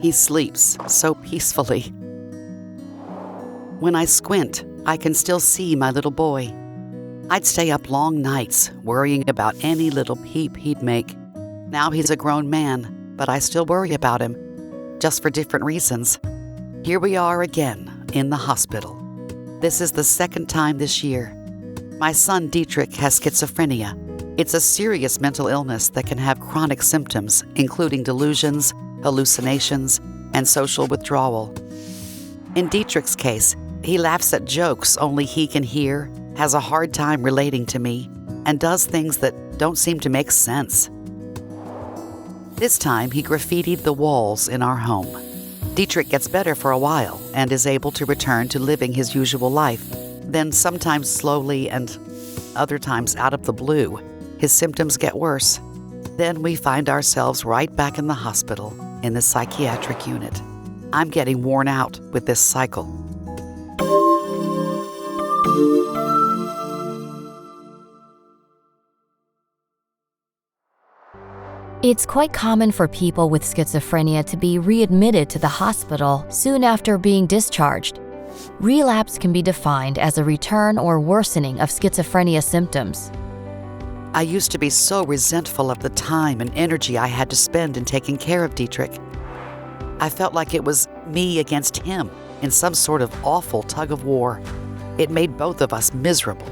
He sleeps so peacefully. When I squint, I can still see my little boy. I'd stay up long nights worrying about any little peep he'd make. Now he's a grown man, but I still worry about him, just for different reasons. Here we are again, in the hospital. This is the second time this year. My son Dietrich has schizophrenia. It's a serious mental illness that can have chronic symptoms, including delusions, hallucinations, and social withdrawal. In Dietrich's case, he laughs at jokes only he can hear, has a hard time relating to me, and does things that don't seem to make sense. This time, he graffitied the walls in our home. Dietrich gets better for a while and is able to return to living his usual life. Then, sometimes slowly and other times out of the blue, his symptoms get worse. Then we find ourselves right back in the hospital in the psychiatric unit. I'm getting worn out with this cycle. It's quite common for people with schizophrenia to be readmitted to the hospital soon after being discharged. Relapse can be defined as a return or worsening of schizophrenia symptoms. I used to be so resentful of the time and energy I had to spend in taking care of Dietrich. I felt like it was me against him in some sort of awful tug of war. It made both of us miserable.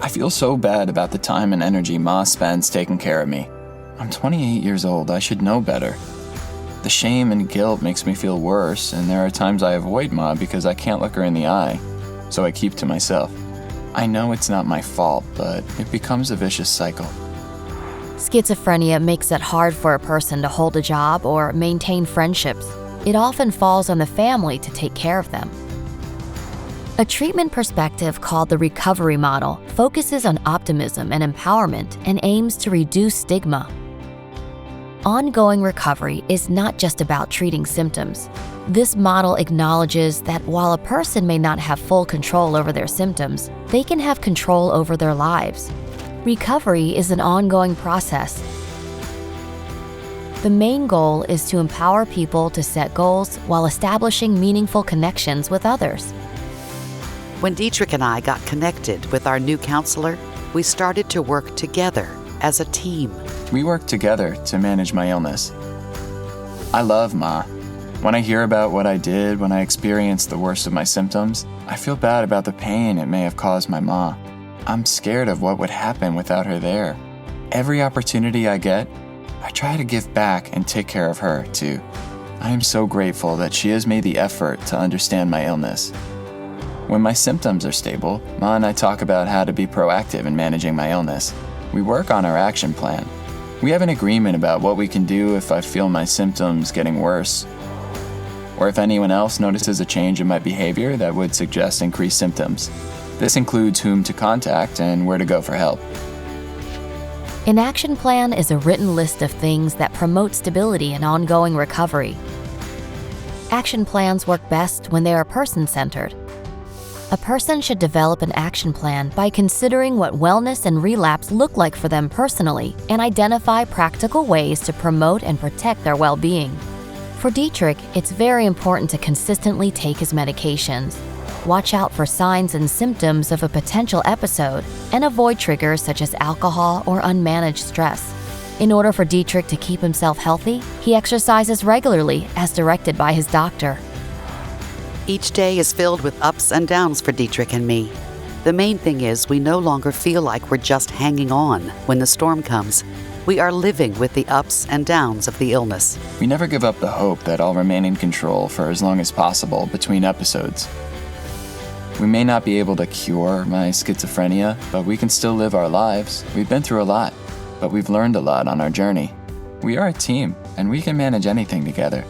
I feel so bad about the time and energy Ma spends taking care of me. I'm 28 years old. I should know better. The shame and guilt makes me feel worse, and there are times I avoid Ma because I can't look her in the eye, so I keep to myself. I know it's not my fault, but it becomes a vicious cycle. Schizophrenia makes it hard for a person to hold a job or maintain friendships. It often falls on the family to take care of them. A treatment perspective called the recovery model focuses on optimism and empowerment and aims to reduce stigma. Ongoing recovery is not just about treating symptoms. This model acknowledges that while a person may not have full control over their symptoms, they can have control over their lives. Recovery is an ongoing process. The main goal is to empower people to set goals while establishing meaningful connections with others. When Dietrich and I got connected with our new counselor, we started to work together as a team. We work together to manage my illness. I love Ma. When I hear about what I did when I experienced the worst of my symptoms, I feel bad about the pain it may have caused my Ma. I'm scared of what would happen without her there. Every opportunity I get, I try to give back and take care of her, too. I am so grateful that she has made the effort to understand my illness. When my symptoms are stable, Ma and I talk about how to be proactive in managing my illness. We work on our action plan. We have an agreement about what we can do if I feel my symptoms getting worse, or if anyone else notices a change in my behavior that would suggest increased symptoms. This includes whom to contact and where to go for help. An action plan is a written list of things that promote stability and ongoing recovery. Action plans work best when they are person-centered. A person should develop an action plan by considering what wellness and relapse look like for them personally and identify practical ways to promote and protect their well-being. For Dietrich, it's very important to consistently take his medications, watch out for signs and symptoms of a potential episode, and avoid triggers such as alcohol or unmanaged stress. In order for Dietrich to keep himself healthy, he exercises regularly as directed by his doctor. Each day is filled with ups and downs for Dietrich and me. The main thing is we no longer feel like we're just hanging on when the storm comes. We are living with the ups and downs of the illness. We never give up the hope that I'll remain in control for as long as possible between episodes. We may not be able to cure my schizophrenia, but we can still live our lives. We've been through a lot, but we've learned a lot on our journey. We are a team, and we can manage anything together.